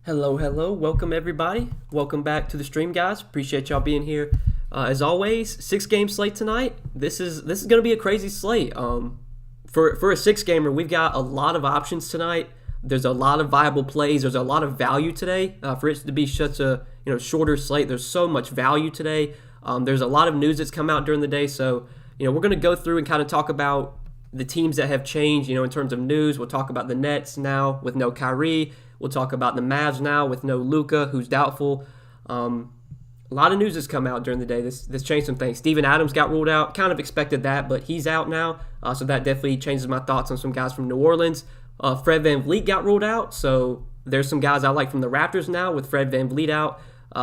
Hello, hello. Welcome, everybody. Welcome back to the stream, guys. Appreciate y'all being here. As always, 6-game slate tonight. This is going to be a crazy slate. For a 6-gamer, we've got a lot of options tonight. There's a lot of viable plays. There's a lot of value today. For it to be such a shorter slate, there's so much value today. There's a lot of news that's come out during the day, so we're going to go through and kind of talk about the teams that have changed. In terms of news, we'll talk about the Nets now with no Kyrie. We'll talk about the Mavs now with no Luka, who's doubtful. A lot of news has come out during the day. This changed some things. Steven Adams got ruled out. Kind of expected that, but he's out now. So that definitely changes my thoughts on some guys from New Orleans. Fred VanVleet got ruled out. So there's some guys I like from the Raptors now with Fred VanVleet out.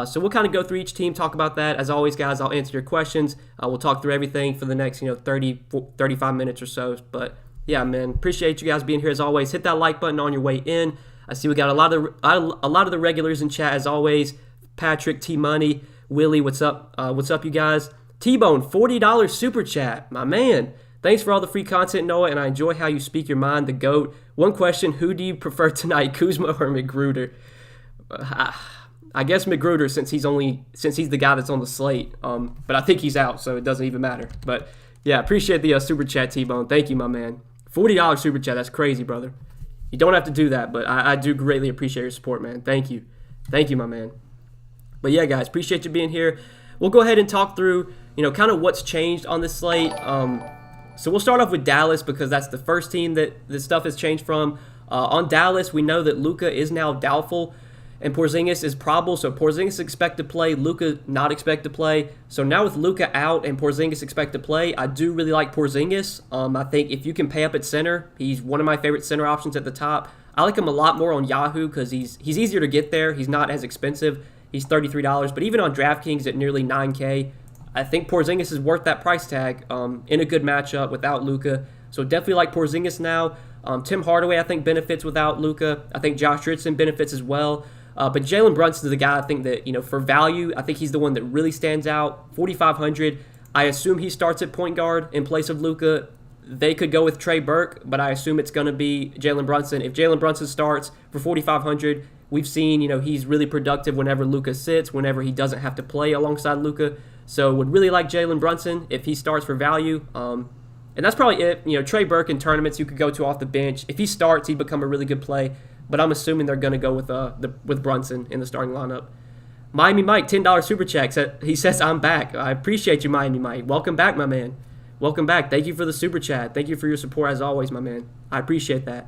So we'll kind of go through each team, talk about that. As always, guys, I'll answer your questions. We'll talk through everything for the next 30, 35 minutes or so. But yeah, man, appreciate you guys being here as always. Hit that like button on your way in. I see we got a lot of the regulars in chat as always. Patrick, T Money, Willie, what's up? What's up, you guys? T-Bone, $40 super chat, my man. Thanks for all the free content, Noah, and I enjoy how you speak your mind. The GOAT. One question: who do you prefer tonight, Kuzma or McGruder? I guess McGruder since he's the guy that's on the slate. But I think he's out, so it doesn't even matter. But yeah, appreciate the super chat, T-Bone. Thank you, my man. $40 super chat. That's crazy, brother. You don't have to do that, but I do greatly appreciate your support, man. Thank you. Thank you, my man. But yeah, guys, appreciate you being here. We'll go ahead and talk through, kind of what's changed on this slate. So we'll start off with Dallas because that's the first team that this stuff has changed from. On Dallas, we know that Luka is now doubtful and Porzingis is probable. So Porzingis expect to play, Luka not expect to play. So now with Luka out and Porzingis expect to play, I do really like Porzingis. I think if you can pay up at center, he's one of my favorite center options at the top. I like him a lot more on Yahoo because he's easier to get there. He's not as expensive. He's $33, but even on Draftkings at nearly $9K, I think Porzingis is worth that price tag in a good matchup without Luka. So definitely like Porzingis now. Tim Hardaway, I think, benefits without Luka. I think Josh Richardson benefits as well. But Jalen Brunson is the guy I think that, for value, I think he's the one that really stands out. 4,500. I assume he starts at point guard in place of Luka. They could go with Trey Burke, but I assume it's going to be Jalen Brunson. If Jalen Brunson starts for 4,500, we've seen, he's really productive whenever Luka sits, whenever he doesn't have to play alongside Luka. So would really like Jalen Brunson if he starts for value. And that's probably it. Trey Burke in tournaments you could go to off the bench. If he starts, he'd become a really good play. But I'm assuming they're going to go with Brunson in the starting lineup. Miami Mike, $10 super chat. He says, I'm back. I appreciate you, Miami Mike. Welcome back, my man. Welcome back. Thank you for the super chat. Thank you for your support as always, my man. I appreciate that.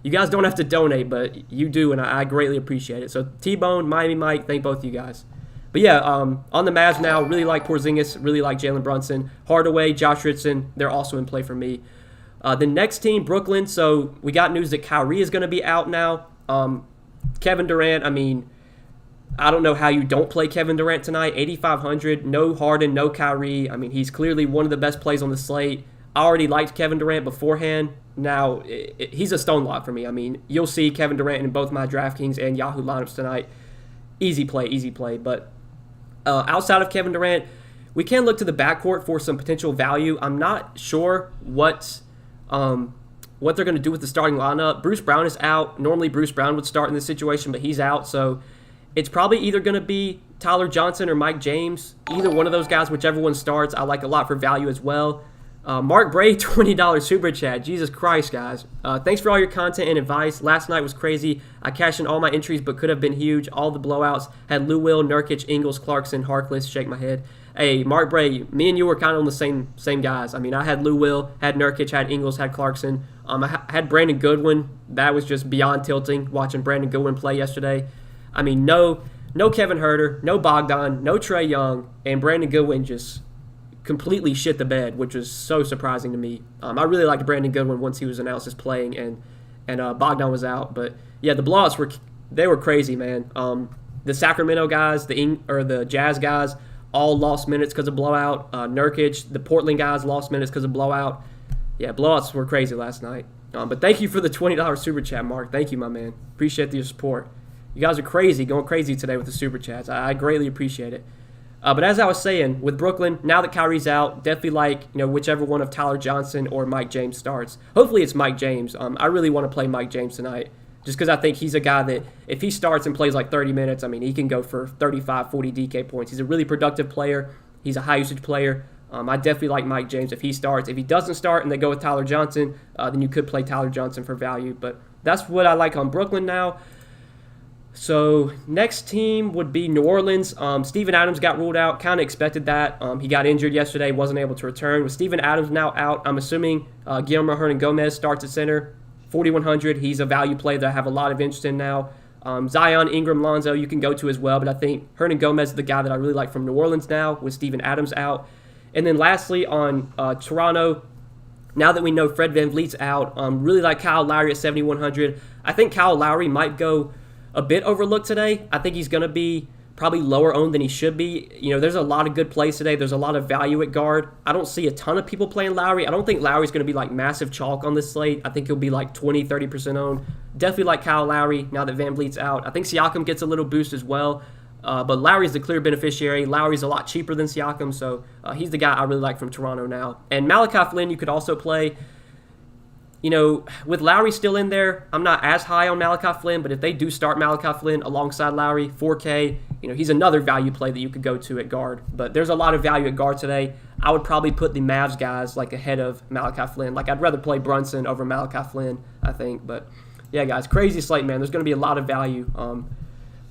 You guys don't have to donate, but you do, and I greatly appreciate it. So T-Bone, Miami Mike, thank both of you guys. But yeah, on the Mavs now, really like Porzingis, really like Jalen Brunson. Hardaway, Josh Richardson, they're also in play for me. The next team, Brooklyn. So we got news that Kyrie is going to be out now. Kevin Durant, I don't know how you don't play Kevin Durant tonight. 8,500, no Harden, no Kyrie. He's clearly one of the best plays on the slate. I already liked Kevin Durant beforehand. Now, he's a stone lock for me. You'll see Kevin Durant in both my Draftkings and Yahoo lineups tonight. Easy play. But outside of Kevin Durant, we can look to the backcourt for some potential value. I'm not sure what they're going to do with the starting lineup. Bruce Brown is out. Normally Bruce Brown would start in this situation, but he's out. So it's probably either going to be Tyler Johnson or Mike James. Either one of those guys, whichever one starts, I like a lot for value as well. Mark Bray, $20 super chat. Jesus Christ, guys. Thanks for all your content and advice. Last night was crazy. I cashed in all my entries, but could have been huge. All the blowouts had Lou Will, Nurkic, Ingles, Clarkson, Harkless. Shake my head. Hey, Mark Bray, me and you were kind of on the same guys. I had Lou Will, had Nurkic, had Ingles, had Clarkson. I had Brandon Goodwin. That was just beyond tilting watching Brandon Goodwin play yesterday. No Kevin Huerter, no Bogdan, no Trae Young, and Brandon Goodwin just completely shit the bed, which was so surprising to me. I really liked Brandon Goodwin once he was announced as playing and Bogdan was out. But yeah, the blowouts were crazy, man. The Sacramento guys, the Jazz guys, all lost minutes because of blowout. Nurkic, the Portland guys lost minutes because of blowout. Yeah, blowouts were crazy last night. But thank you for the $20 super chat, Mark. Thank you, my man. Appreciate your support. You guys are crazy, going crazy today with the super chats. I greatly appreciate it. But as I was saying, with Brooklyn, now that Kyrie's out, definitely like whichever one of Tyler Johnson or Mike James starts. Hopefully it's Mike James. I really want to play Mike James tonight. just because I think he's a guy that if he starts and plays like 30 minutes, I mean, he can go for 35, 40 DK points. He's a really productive player. He's a high-usage player. I definitely like Mike James if he starts. If he doesn't start and they go with Tyler Johnson, then you could play Tyler Johnson for value. But that's what I like on Brooklyn now. So next team would be New Orleans. Steven Adams got ruled out. Kind of expected that. He got injured yesterday, wasn't able to return. With Steven Adams now out, I'm assuming Guillermo Hernan-Gomez starts at center. 4,100. He's a value play that I have a lot of interest in now. Zion, Ingram, Lonzo, you can go to as well, but I think Hernan-Gomez is the guy that I really like from New Orleans now with Steven Adams out. And then lastly on Toronto, now that we know Fred VanVleet's out, really like Kyle Lowry at 7,100. I think Kyle Lowry might go a bit overlooked today. I think he's going to be probably lower owned than he should be. There's a lot of good plays today. There's a lot of value at guard. I don't see a ton of people playing Lowry. I don't think Lowry's going to be like massive chalk on this slate. I think he'll be like 20, 30% owned. Definitely like Kyle Lowry now that VanVleet's out. I think Siakam gets a little boost as well. But Lowry's the clear beneficiary. Lowry's a lot cheaper than Siakam, so he's the guy I really like from Toronto now. And Malachi Flynn you could also play. With Lowry still in there, I'm not as high on Malachi Flynn, but if they do start Malachi Flynn alongside Lowry, 4K, he's another value play that you could go to at guard. But there's a lot of value at guard today. I would probably put the Mavs guys like ahead of Malachi Flynn. Like I'd rather play Brunson over Malachi Flynn, I think. But yeah, guys, crazy slate, man. There's going to be a lot of value. A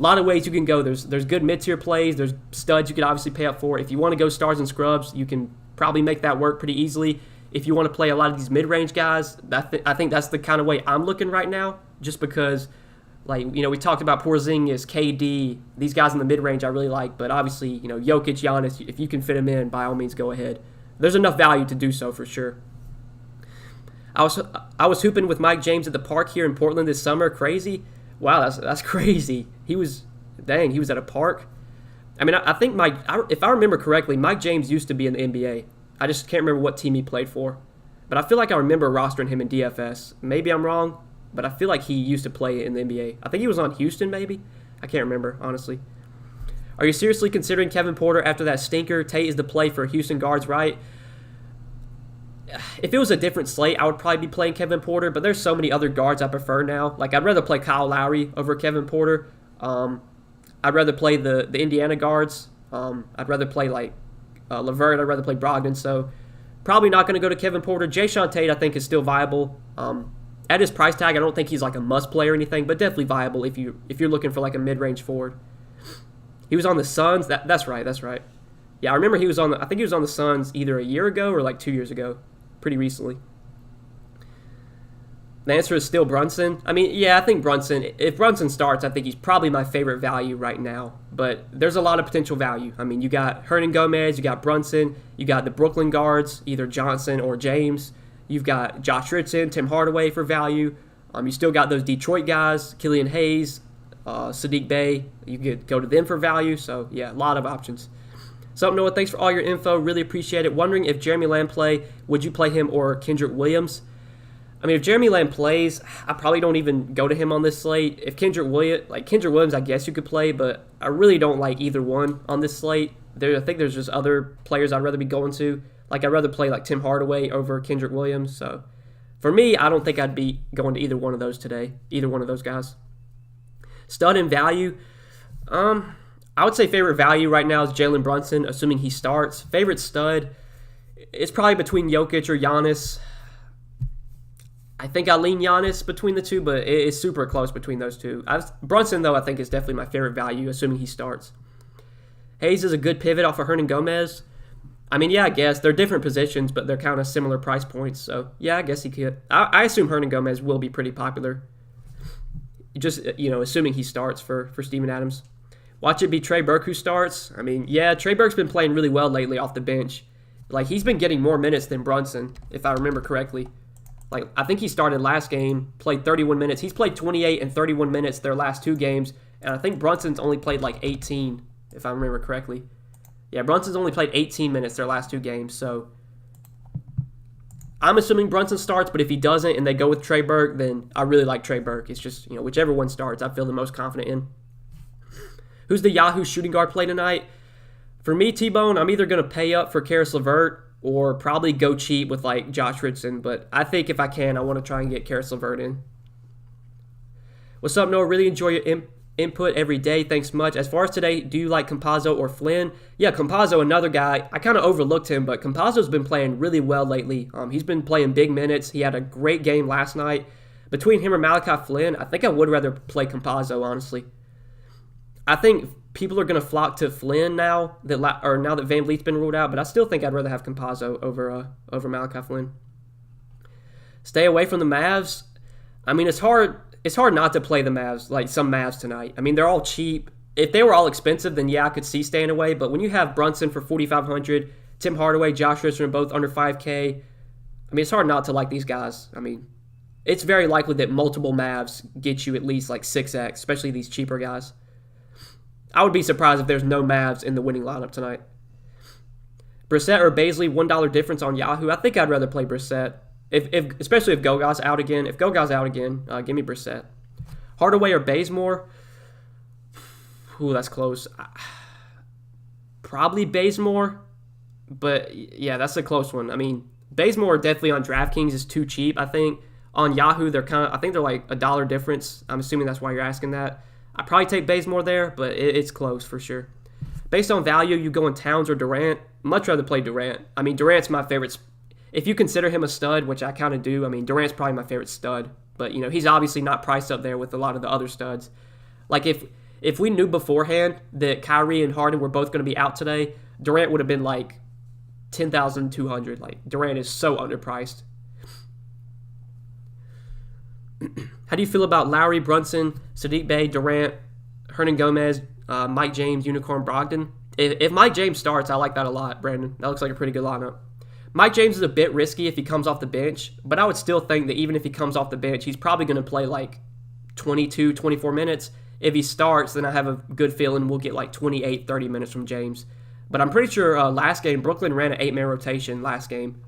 lot of ways you can go. There's good mid-tier plays. There's studs you could obviously pay up for. If you want to go stars and scrubs, you can probably make that work pretty easily. If you want to play a lot of these mid-range guys, I think that's the kind of way I'm looking right now, just because, we talked about Porzingis, KD, these guys in the mid-range I really like, but obviously, Jokic, Giannis, if you can fit them in, by all means, go ahead. There's enough value to do so for sure. I was hooping with Mike James at the park here in Portland this summer. Crazy. Wow, that's crazy. He was at a park. I mean, I think if I remember correctly, Mike James used to be in the NBA. I just can't remember what team he played for. But I feel like I remember rostering him in DFS. Maybe I'm wrong, but I feel like he used to play in the NBA. I think he was on Houston, maybe. I can't remember, honestly. Are you seriously considering Kevin Porter after that stinker? Tate is the play for Houston guards, right? If it was a different slate, I would probably be playing Kevin Porter, but there's so many other guards I prefer now. Like, I'd rather play Kyle Lowry over Kevin Porter. I'd rather play the Indiana guards. I'd rather play, LeVert. I'd rather play Brogdon. So, probably not going to go to Kevin Porter. Jayshawn Tate, I think, is still viable. At his price tag, I don't think he's like a must play or anything, but definitely viable if you're looking for like a mid-range forward. He was on the Suns. That's right. Yeah, I remember I think he was on the Suns either a year ago or like 2 years ago. Pretty recently. The answer is still Brunson. I mean, yeah, I think Brunson, if Brunson starts, I think he's probably my favorite value right now. But there's a lot of potential value. I mean, you got Hernan-Gomez, you got Brunson, you got the Brooklyn guards, either Johnson or James. You've got Josh Richardson, Tim Hardaway for value. You still got those Detroit guys, Killian Hayes, Sadiq Bey. You could go to them for value. So, yeah, a lot of options. Something Noah, thanks for all your info. Really appreciate it. Wondering if Jeremy Lamb would you play him or Kendrick Williams? I mean, if Jeremy Lamb plays, I probably don't even go to him on this slate. If Kendrick Williams, I guess you could play, but I really don't like either one on this slate. I think there's just other players I'd rather be going to. Like, I'd rather play like Tim Hardaway over Kendrick Williams. So, for me, I don't think I'd be going to either one of those today. Either one of those guys. Stud and value. I would say favorite value right now is Jalen Brunson, assuming he starts. Favorite stud, it's probably between Jokic or Giannis. I think I lean Giannis between the two, but it's super close between those two. Brunson, though, I think is definitely my favorite value, assuming he starts. Hayes is a good pivot off of Hernan-Gomez. I mean, yeah, I guess. They're different positions, but they're kind of similar price points. So, yeah, I guess he could. I assume Hernan-Gomez will be pretty popular. Just, assuming he starts for Steven Adams. Watch it be Trey Burke who starts. I mean, yeah, Trey Burke's been playing really well lately off the bench. Like, he's been getting more minutes than Brunson, if I remember correctly. Like, I think he started last game, played 31 minutes. He's played 28 and 31 minutes their last two games. And I think Brunson's only played like 18, if I remember correctly. Yeah, Brunson's only played 18 minutes their last two games. So, I'm assuming Brunson starts, but if he doesn't and they go with Trey Burke, then I really like Trey Burke. It's just, whichever one starts, I feel the most confident in. Who's the Yahoo shooting guard play tonight? For me, T-Bone, I'm either going to pay up for Karis LeVert or probably go cheap with like Josh Richardson. But I think if I can, I want to try and get Karis LeVert in. What's up, Noah? Really enjoy your input every day. Thanks much. As far as today, do you like Campazzo or Flynn? Yeah, Campazzo, another guy. I kind of overlooked him, but Campazzo's been playing really well lately. He's been playing big minutes. He had a great game last night. Between him or Malachi Flynn, I think I would rather play Campazzo, honestly. I think people are going to flock to Flynn now that Van Vliet's been ruled out, but I still think I'd rather have Campazzo over Malachi Flynn. Stay away from the Mavs. I mean, it's hard not to play the Mavs, like some Mavs tonight. I mean, they're all cheap. If they were all expensive, then yeah, I could see staying away. But when you have Brunson for $4,500, Tim Hardaway, Josh Richardson, both under $5K, I mean, it's hard not to like these guys. I mean, it's very likely that multiple Mavs get you at least like 6x, especially these cheaper guys. I would be surprised if there's no Mavs in the winning lineup tonight. Brissett or Bazley, $1 difference on Yahoo. I think I'd rather play Brissett, especially if Goga's out again. If Goga's out again, give me Brissett. Hardaway or Bazemore. Ooh, that's close. Probably Bazemore, but yeah, that's a close one. I mean, Bazemore definitely on Draftkings is too cheap, I think. On Yahoo, I think they're like $1 difference. I'm assuming that's why you're asking that. I'd probably take Bazemore there, but it's close for sure. Based on value, you go in Towns or Durant. Much rather play Durant. I mean, Durant's my favorite. If you consider him a stud, which I kind of do, I mean, Durant's probably my favorite stud. But, he's obviously not priced up there with a lot of the other studs. Like, if we knew beforehand that Kyrie and Harden were both going to be out today, Durant would have been like $10,200. Like, Durant is so underpriced. How do you feel about Lowry, Brunson, Sadiq Bey, Durant, Hernan Gomez, Mike James, Unicorn Brogdon? If Mike James starts, I like that a lot, Brandon. That looks like a pretty good lineup. Mike James is a bit risky if he comes off the bench, but I would still think that even if he comes off the bench, he's probably going to play like 22, 24 minutes. If he starts, then I have a good feeling we'll get like 28, 30 minutes from James. But I'm pretty sure last game, Brooklyn ran an 8-man rotation last game.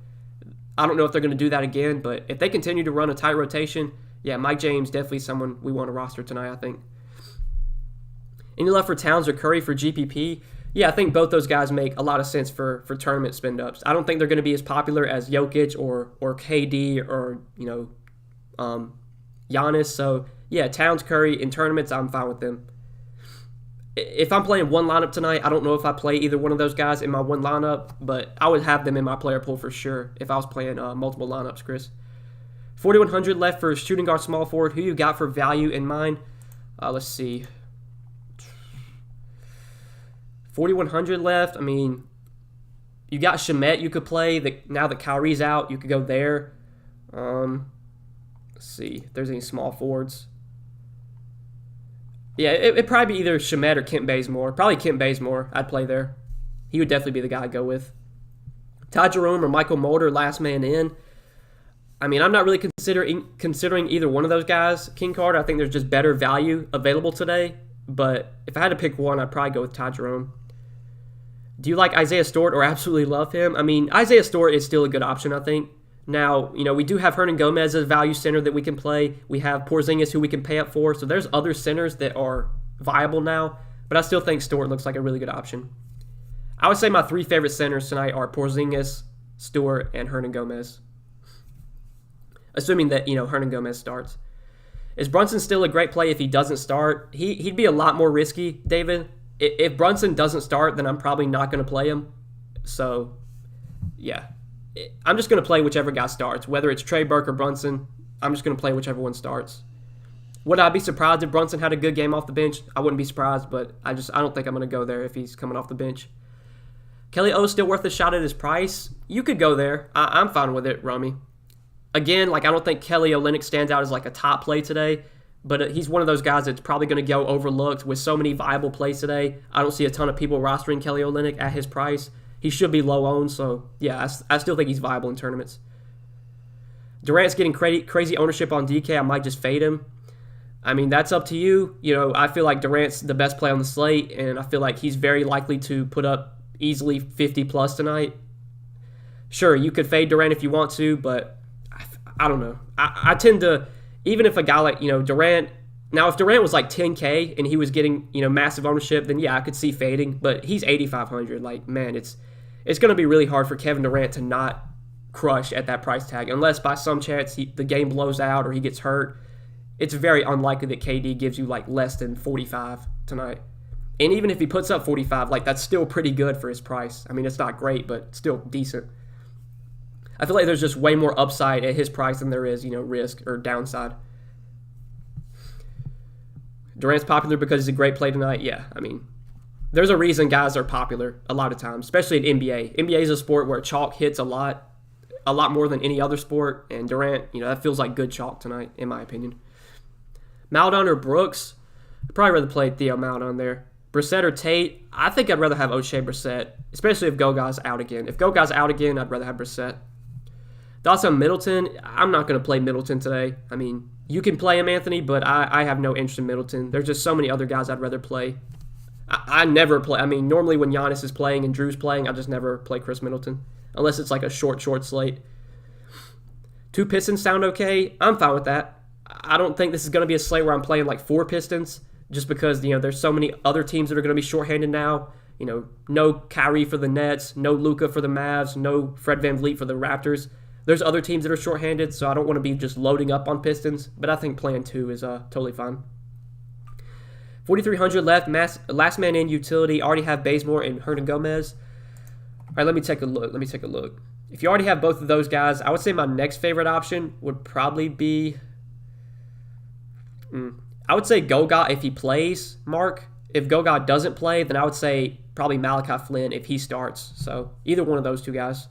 I don't know if they're going to do that again, but if they continue to run a tight rotation, yeah, Mike James, definitely someone we want to roster tonight, I think. Any love for Towns or Curry for GPP? Yeah, I think both those guys make a lot of sense for tournament spin-ups. I don't think they're going to be as popular as Jokic or KD or, Giannis. So, yeah, Towns, Curry, in tournaments, I'm fine with them. If I'm playing one lineup tonight, I don't know if I play either one of those guys in my one lineup, but I would have them in my player pool for sure if I was playing multiple lineups, Chris. 4,100 left for shooting guard, small forward. Who you got for value in mind? Let's see. 4,100 left. I mean, you got Shamet you could play. Now that Kyrie's out, you could go there. Let's see if there's any small forwards. Yeah, it'd probably be either Shamet or Kent Bazemore. Probably Kent Bazemore. I'd play there. He would definitely be the guy I'd go with. Ty Jerome or Michael Mulder, last man in. I mean, I'm not really considering either one of those guys. King Card, I think there's just better value available today. But if I had to pick one, I'd probably go with Ty Jerome. Do you like Isaiah Stewart or absolutely love him? I mean, Isaiah Stewart is still a good option, I think. Now, we do have Hernan Gomez as a value center that we can play. We have Porzingis who we can pay up for. So there's other centers that are viable now. But I still think Stewart looks like a really good option. I would say my three favorite centers tonight are Porzingis, Stewart, and Hernan Gomez. Assuming that, Hernan Gomez starts. Is Brunson still a great play if he doesn't start? He'd be a lot more risky, David. If Brunson doesn't start, then I'm probably not going to play him. So, yeah. I'm just going to play whichever guy starts. Whether it's Trey Burke or Brunson, I'm just going to play whichever one starts. Would I be surprised if Brunson had a good game off the bench? I wouldn't be surprised, but I don't think I'm going to go there if he's coming off the bench. Kelly O still worth a shot at his price? You could go there. I'm fine with it, Rummy. Again, I don't think Kelly Olynyk stands out as a top play today, but he's one of those guys that's probably going to go overlooked with so many viable plays today. I don't see a ton of people rostering Kelly Olynyk at his price. He should be low owned, so yeah, I still think he's viable in tournaments. Durant's getting crazy ownership on DK. I might just fade him. I mean, that's up to you. I feel like Durant's the best play on the slate, and I feel like he's very likely to put up easily 50+ tonight. Sure, you could fade Durant if you want to, but I don't know. I tend to, even if a guy like, Durant, now if Durant was like 10K and he was getting, massive ownership, then yeah, I could see fading, but he's 8,500. Man, it's going to be really hard for Kevin Durant to not crush at that price tag, unless by some chance the game blows out or he gets hurt. it's very unlikely that KD gives you like less than 45 tonight. And even if he puts up 45, like that's still pretty good for his price. I mean, it's not great, but still decent. I feel like there's just way more upside at his price than there is, risk or downside. Durant's popular because he's a great play tonight. Yeah, I mean, there's a reason guys are popular a lot of times, especially in NBA. NBA is a sport where chalk hits a lot more than any other sport, and Durant, that feels like good chalk tonight, in my opinion. Maledon or Brooks? I'd probably rather play Theo Maledon there. Brissett or Tate? I think I'd rather have O'Shea Brissett, especially if Goga's out again. If Goga's out again, I'd rather have Brissett. Thoughts on Middleton? I'm not going to play Middleton today. I mean, you can play him, Anthony, but I have no interest in Middleton. There's just so many other guys I'd rather play. I never play. I mean, normally when Giannis is playing and Drew's playing, I just never play Chris Middleton, unless it's like a short slate. 2 Pistons sound okay. I'm fine with that. I don't think this is going to be a slate where I'm playing like 4 Pistons, just because there's so many other teams that are going to be shorthanded now. No Kyrie for the Nets, no Luka for the Mavs, no Fred VanVleet for the Raptors. There's other teams that are shorthanded, so I don't want to be just loading up on Pistons, but I think playing 2 is totally fine. 4,300 left, last man in utility. Already have Bazemore and Hernan Gomez. All right, let me take a look. If you already have both of those guys, I would say my next favorite option would probably be... I would say Goga if he plays, Mark. If Goga doesn't play, then I would say probably Malachi Flynn if he starts. So either one of those 2 guys.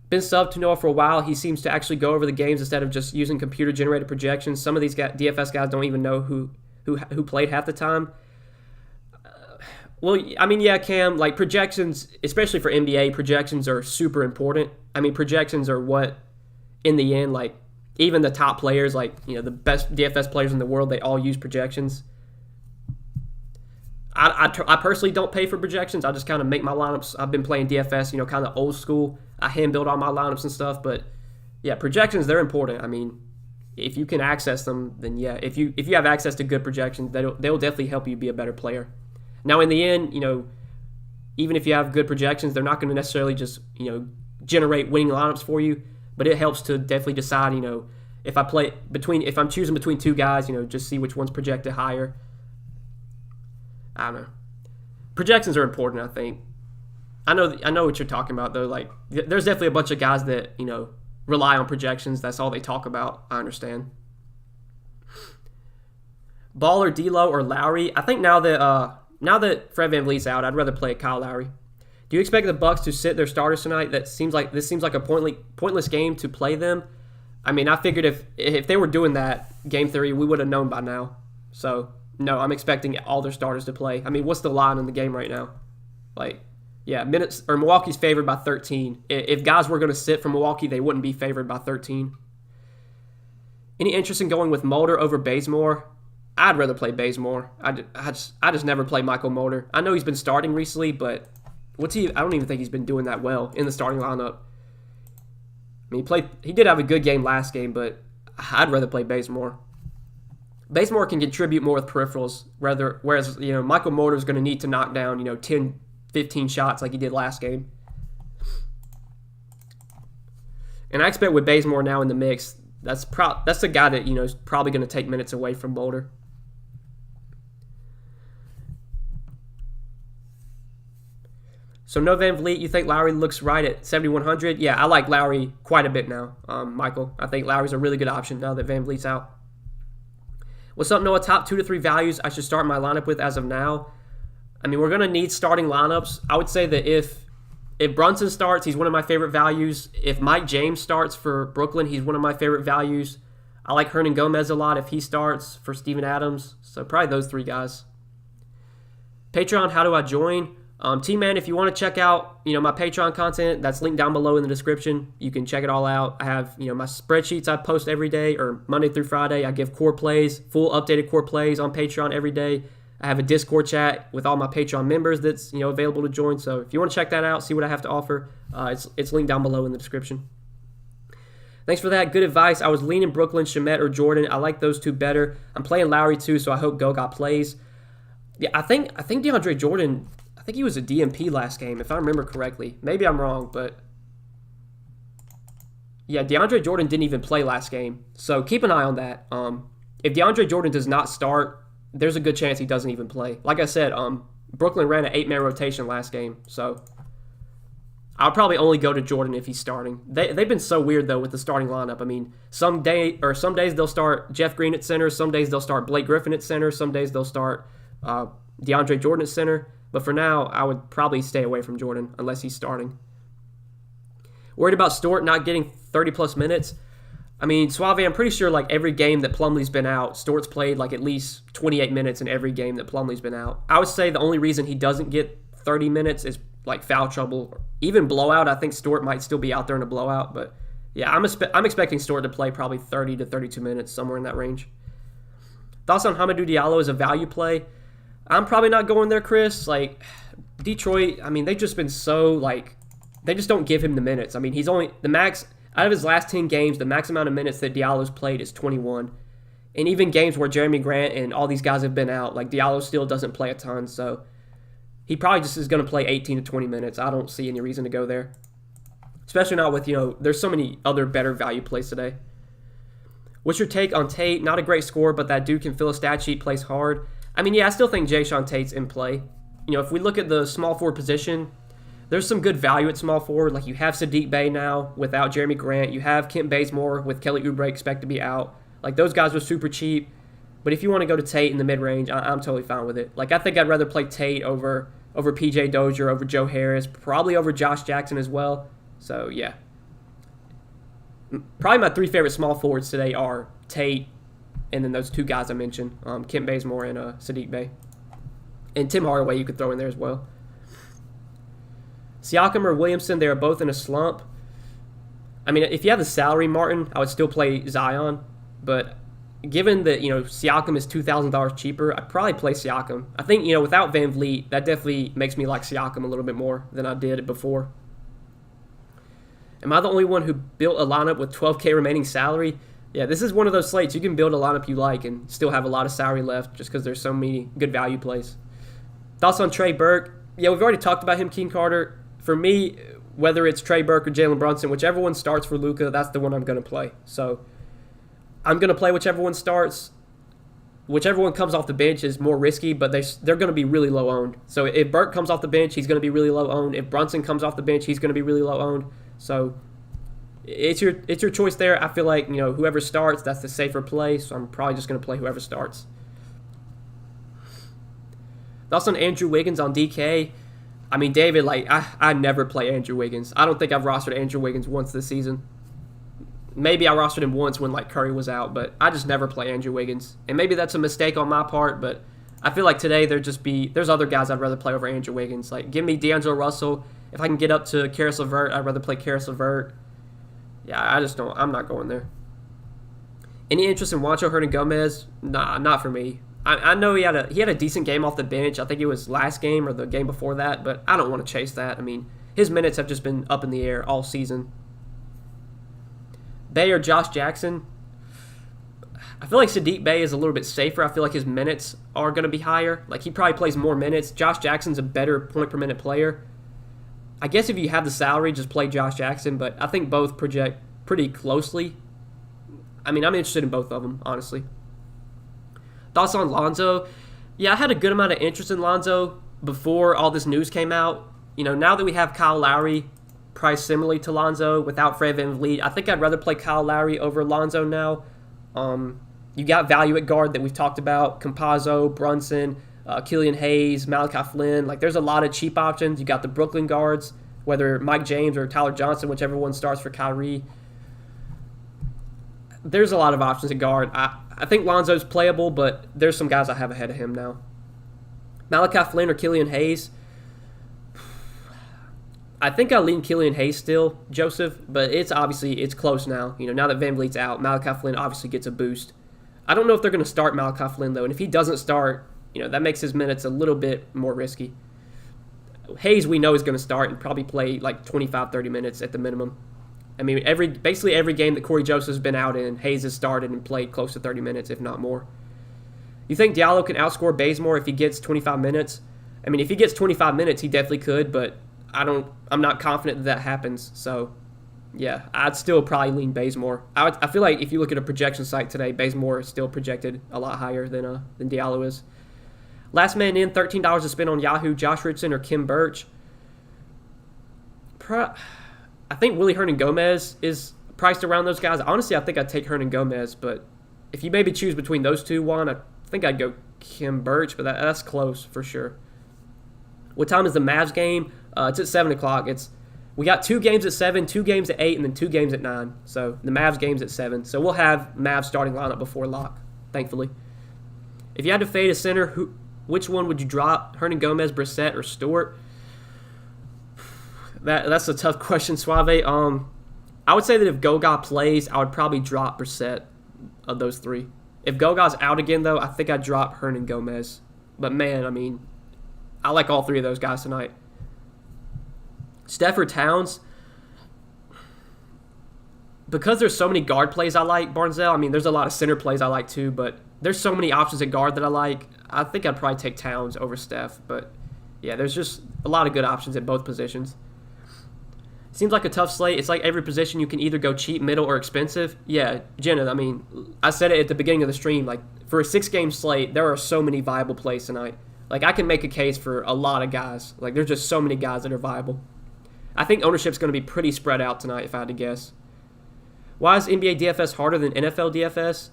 Been subbed to Noah for a while. He seems to actually go over the games instead of just using computer-generated projections. Some of these DFS guys don't even know who played half the time. Well, I mean, yeah, Cam, like projections, especially for NBA, projections are super important. I mean, projections are what, in the end, like, even the top players, like, the best DFS players in the world, they all use projections. I personally don't pay for projections. I just kind of make my lineups. I've been playing DFS, kind of old school. I hand build all my lineups and stuff. But yeah, projections, they're important. I mean, if you can access them, then yeah. If you have access to good projections, they'll definitely help you be a better player. Now in the end, even if you have good projections, they're not going to necessarily just generate winning lineups for you. But it helps to definitely decide, if I'm choosing between 2 guys, just see which one's projected higher. I don't know. Projections are important, I think. I know what you're talking about, though. Like, there's definitely a bunch of guys that, rely on projections. That's all they talk about. I understand. Ball or D'Lo or Lowry? I think now that Fred VanVleet's out, I'd rather play Kyle Lowry. Do you expect the Bucks to sit their starters tonight? This seems like a pointless game to play them. I mean, I figured if they were doing that, game 3, we would have known by now. So, no, I'm expecting all their starters to play. I mean, what's the line in the game right now? Like, yeah, Milwaukee's favored by 13. If guys were going to sit for Milwaukee, they wouldn't be favored by 13. Any interest in going with Mulder over Bazemore? I'd rather play Bazemore. I just never play Michael Mulder. I know he's been starting recently, but I don't even think he's been doing that well in the starting lineup. I mean, he did have a good game last game, but I'd rather play Bazemore. Bazemore can contribute more with peripherals, whereas Michael Mulder is going to need to knock down 10, 15 shots like he did last game. And I expect with Bazemore now in the mix, that's the guy that is probably going to take minutes away from Mulder. So no VanVleet, you think Lowry looks right at 7,100? Yeah, I like Lowry quite a bit now, Michael. I think Lowry's a really good option now that VanVleet's out. What's up, Noah? Top 2 to 3 values I should start my lineup with as of now. I mean, we're going to need starting lineups. I would say that if Brunson starts, he's one of my favorite values. If Mike James starts for Brooklyn, he's one of my favorite values. I like Hernan Gomez a lot if he starts for Steven Adams. So probably those 3 guys. Patreon, how do I join? T-Man, if you want to check out, my Patreon content, that's linked down below in the description. You can check it all out. I have, my spreadsheets I post every day, or Monday through Friday. I give core plays, full updated core plays on Patreon every day. I have a Discord chat with all my Patreon members that's, available to join. So if you want to check that out, see what I have to offer, it's linked down below in the description. Thanks for that. Good advice. I was leaning Brooklyn, Shamet, or Jordan. I like those 2 better. I'm playing Lowry too, so I hope Goga plays. Yeah, I think DeAndre Jordan, I think he was a DMP last game, if I remember correctly. Maybe I'm wrong, but Yeah, DeAndre Jordan didn't even play last game, so keep an eye on that. If DeAndre Jordan does not start, there's a good chance he doesn't even play. Like I said, Brooklyn ran an 8-man rotation last game, so I'll probably only go to Jordan if he's starting. They've been so weird though with the starting lineup. I mean, some days they'll start Jeff Green at center, some days they'll start Blake Griffin at center, some days they'll start DeAndre Jordan at center. But for now, I would probably stay away from Jordan unless he's starting. Worried about Stort not getting 30-plus minutes. I mean, Suave, I'm pretty sure like every game that Plumlee's been out, Stort's played like at least 28 minutes in every game that Plumlee's been out. I would say the only reason he doesn't get 30 minutes is like foul trouble. Even blowout, I think Stort might still be out there in a blowout. But yeah, I'm expecting Stort to play probably 30 to 32 minutes, somewhere in that range. Thoughts on Hamidou Diallo as a value play? I'm probably not going there, Chris. Like, Detroit, I mean, they've just been so, like, they just don't give him the minutes. I mean, he's only, the max, out of his last 10 games, the max amount of minutes that Diallo's played is 21. And even games where Jeremy Grant and all these guys have been out, like, Diallo still doesn't play a ton. So, he probably just is going to play 18 to 20 minutes. I don't see any reason to go there. Especially not with, there's so many other better value plays today. What's your take on Tate? Not a great scorer, but that dude can fill a stat sheet, plays hard. I mean, yeah, I still think Jayshawn Tate's in play. If we look at the small forward position, there's some good value at small forward. Like, you have Sadiq Bey now without Jeremy Grant. You have Kent Bazemore with Kelly Oubre expect to be out. Like, those guys were super cheap. But if you want to go to Tate in the mid-range, I'm totally fine with it. Like, I think I'd rather play Tate over P.J. Dozier, over Joe Harris, probably over Josh Jackson as well. So, yeah. Probably my three favorite small forwards today are Tate, and then those two guys I mentioned, Kent Bazemore and Sadiq Bey. And Tim Hardaway you could throw in there as well. Siakam or Williamson, they are both in a slump. I mean, if you have the salary, Martin, I would still play Zion. But given that, Siakam is $2,000 cheaper, I'd probably play Siakam. I think, without Van Vliet, that definitely makes me like Siakam a little bit more than I did before. Am I the only one who built a lineup with $12K remaining salary? Yeah, this is one of those slates. You can build a lineup you like and still have a lot of salary left just because there's so many good value plays. Thoughts on Trey Burke? Yeah, we've already talked about him, King Carter. For me, whether it's Trey Burke or Jalen Brunson, whichever one starts for Luka, that's the one I'm going to play. So I'm going to play whichever one starts. Whichever one comes off the bench is more risky, but they're going to be really low owned. So if Burke comes off the bench, he's going to be really low owned. If Brunson comes off the bench, he's going to be really low owned. So it's your choice there. I feel like, whoever starts, that's the safer play, so I'm probably just going to play whoever starts. Thoughts on Andrew Wiggins on DK? I mean, David, I never play Andrew Wiggins. I don't think I've rostered Andrew Wiggins once this season. Maybe I rostered him once when, Curry was out, but I just never play Andrew Wiggins. And maybe that's a mistake on my part, but I feel like today there's other guys I'd rather play over Andrew Wiggins. Like, give me D'Angelo Russell. If I can get up to Karis LeVert, I'd rather play Karis LeVert. Yeah, I'm not going there. Any interest in Juancho Hernan-Gomez? Nah, not for me. I know he had a decent game off the bench. I think it was last game or the game before that, but I don't want to chase that. I mean, his minutes have just been up in the air all season. Bey or Josh Jackson? I feel like Sadiq Bey is a little bit safer. I feel like his minutes are going to be higher. Like, he probably plays more minutes. Josh Jackson's a better point-per-minute player. I guess if you have the salary, just play Josh Jackson, but I think both project pretty closely. I mean, I'm interested in both of them, honestly. Thoughts on Lonzo? Yeah, I had a good amount of interest in Lonzo before all this news came out. Now that we have Kyle Lowry priced similarly to Lonzo without Fred VanVleet, I think I'd rather play Kyle Lowry over Lonzo now. You got value at guard that we've talked about, Campazzo, Brunson, Killian Hayes, Malachi Flynn. There's a lot of cheap options. You got the Brooklyn guards, whether Mike James or Tyler Johnson, whichever one starts for Kyrie. There's a lot of options at guard. I think Lonzo's playable, but there's some guys I have ahead of him now. Malachi Flynn or Killian Hayes? I think I lean Killian Hayes still, Joseph, but it's close now. Now that VanVleet's out, Malachi Flynn obviously gets a boost. I don't know if they're going to start Malachi Flynn, though, and if he doesn't start, that makes his minutes a little bit more risky. Hayes, we know, is going to start and probably play 25, 30 minutes at the minimum. I mean, basically every game that Corey Joseph's been out in, Hayes has started and played close to 30 minutes, if not more. You think Diallo can outscore Bazemore if he gets 25 minutes? I mean, if he gets 25 minutes, he definitely could, but I'm not confident that happens. So Yeah, I'd still probably lean Bazemore. I feel like if you look at a projection site today, Bazemore is still projected a lot higher than Diallo is. Last man in, $13 to spend on Yahoo, Josh Richardson or Kim Birch. I think Willie Hernan-Gomez is priced around those guys. Honestly, I think I'd take Hernan-Gomez, but if you maybe choose between those two, I think I'd go Kim Birch, but that's close for sure. What time is the Mavs game? It's at 7 o'clock. We got 2 games at 7, 2 games at 8, and then 2 games at 9. So the Mavs game's at 7. So we'll have Mavs starting lineup before lock, thankfully. If you had to fade a center, which one would you drop? Hernan-Gomez, Brissett, or Stewart? That's a tough question, Suave. I would say that if Goga plays, I would probably drop Brissett of those 3. If Goga's out again, though, I think I'd drop Hernan-Gomez. But, man, I mean, I like all 3 of those guys tonight. Steph or Towns, because there's so many guard plays I like, Barnzell, I mean, there's a lot of center plays I like too, but there's so many options at guard that I like. I think I'd probably take Towns over Steph, but yeah, there's just a lot of good options at both positions. Seems like a tough slate. It's like every position you can either go cheap, middle, or expensive. Yeah, Jenna, I mean, I said it at the beginning of the stream, like, for a 6-game slate, there are so many viable plays tonight. Like, I can make a case for a lot of guys. Like, there's just so many guys that are viable. I think ownership's going to be pretty spread out tonight, if I had to guess. Why is NBA DFS harder than NFL DFS?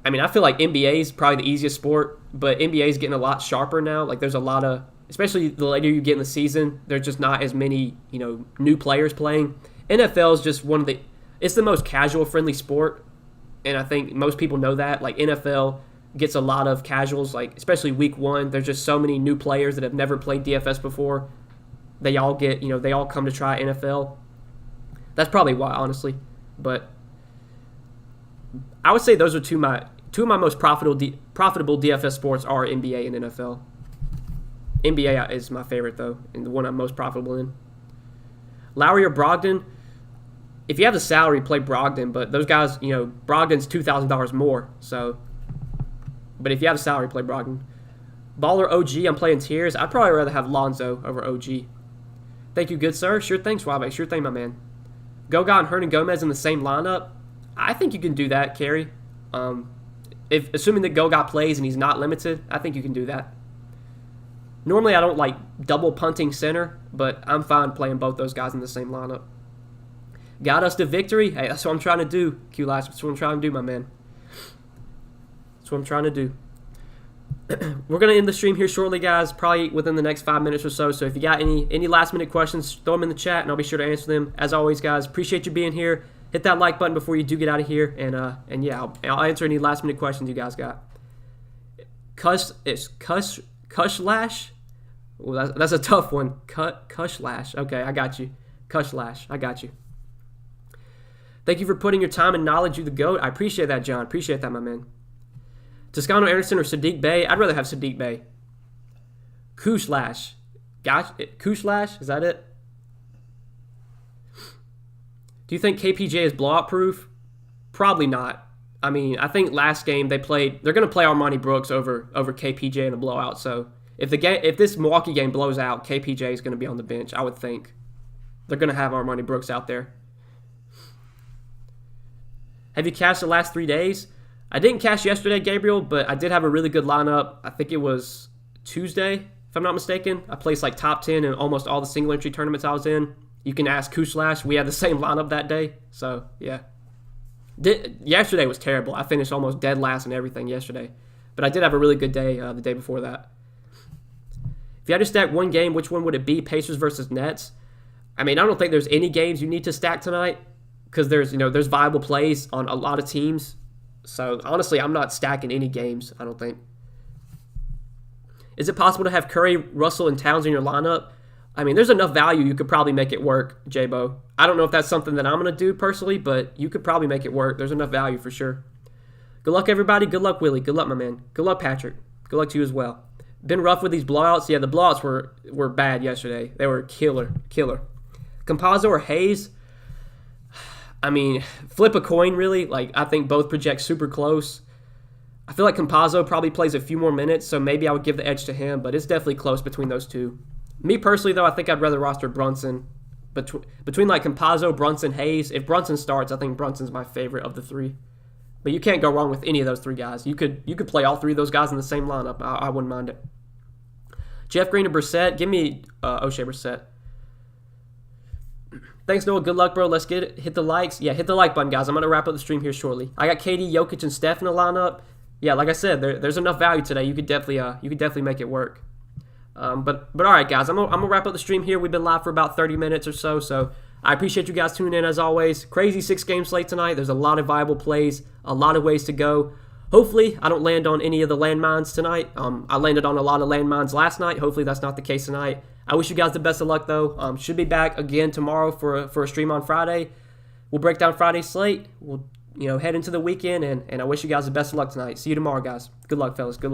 I mean, I feel like NBA is probably the easiest sport, but NBA is getting a lot sharper now. Like, there's a lot of, especially the later you get in the season, there's just not as many, new players playing. NFL is just it's the most casual-friendly sport, and I think most people know that. Like, NFL gets a lot of casuals, like, especially week 1. There's just so many new players that have never played DFS before. They all they all come to try NFL. That's probably why, honestly. But I would say those are two of my most profitable DFS sports are NBA and NFL. NBA is my favorite, though, and the one I'm most profitable in. Lowry or Brogdon? If you have the salary, play Brogdon, but those guys, Brogdon's $2,000 more. So, but if you have the salary, play Brogdon. Ball or OG? I'm playing tiers. I'd probably rather have Lonzo over OG. Thank you, good sir. Sure thing, Suave. Sure thing, my man. Goga and Hernan-Gomez in the same lineup? I think you can do that, Kerry. Assuming that Goga plays and he's not limited, I think you can do that. Normally, I don't like double punting center, but I'm fine playing both those guys in the same lineup. Got us to victory? Hey, that's what I'm trying to do, Q-Lash. That's what I'm trying to do, my man. That's what I'm trying to do. We're going to end the stream here shortly, guys, probably within the next 5 minutes or so. So if you got any last-minute questions, throw them in the chat, and I'll be sure to answer them. As always, guys, appreciate you being here. Hit that like button before you do get out of here, and yeah, I'll answer any last-minute questions you guys got. Kushlash? Well, that's a tough one. Kushlash. Okay, I got you. Kushlash. I got you. Thank you for putting your time and knowledge. You the GOAT. I appreciate that, John. Appreciate that, my man. Toscano Anderson or Sadiq Bey? I'd rather have Sadiq Bey. Kushlash. Kushlash? Is that it? Do you think KPJ is blowout proof? Probably not. I mean, I think last game they're going to play Armani Brooks over KPJ in a blowout. So if this Milwaukee game blows out, KPJ is going to be on the bench, I would think. They're going to have Armani Brooks out there. Have you cashed the last 3 days? I didn't cash yesterday, Gabriel, but I did have a really good lineup. I think it was Tuesday, if I'm not mistaken. I placed like top 10 in almost all the single entry tournaments I was in. You can ask Kushlash. We had the same lineup that day. So, yeah. Yesterday was terrible. I finished almost dead last and everything yesterday. But I did have a really good day the day before that. If you had to stack one game, which one would it be? Pacers versus Nets? I mean, I don't think there's any games you need to stack tonight because there's viable plays on a lot of teams. So, honestly, I'm not stacking any games, I don't think. Is it possible to have Curry, Russell, and Towns in your lineup? I mean, there's enough value you could probably make it work, J-Bo. I don't know if that's something that I'm going to do personally, but you could probably make it work. There's enough value for sure. Good luck, everybody. Good luck, Willie. Good luck, my man. Good luck, Patrick. Good luck to you as well. Been rough with these blowouts. Yeah, the blowouts were bad yesterday. They were killer. Compazzo or Hayes? I mean, flip a coin, really. Like, I think both project super close. I feel like Compazzo probably plays a few more minutes, so maybe I would give the edge to him, but it's definitely close between those two. Me personally, though, I think I'd rather roster Brunson between like Campazzo, Brunson, Hayes. If Brunson starts, I think Brunson's my favorite of the three. But you can't go wrong with any of those three guys. You could play all three of those guys in the same lineup. I wouldn't mind it. Jeff Green and Brissett. Give me O'Shea Brissett. Thanks, Noah. Good luck, bro. Let's get it. Hit the likes. Yeah, hit the like button, guys. I'm going to wrap up the stream here shortly. I got KD, Jokic, and Steph in the lineup. Yeah, like I said, there's enough value today. You could definitely make it work. But all right, guys. I'm gonna wrap up the stream here. We've been live for about 30 minutes or so. So I appreciate you guys tuning in as always. Crazy 6-game slate tonight. There's a lot of viable plays, a lot of ways to go. Hopefully, I don't land on any of the landmines tonight. I landed on a lot of landmines last night. Hopefully, that's not the case tonight. I wish you guys the best of luck, though. Should be back again tomorrow for a stream on Friday. We'll break down Friday's slate. We'll head into the weekend, and I wish you guys the best of luck tonight. See you tomorrow, guys. Good luck, fellas. Good luck.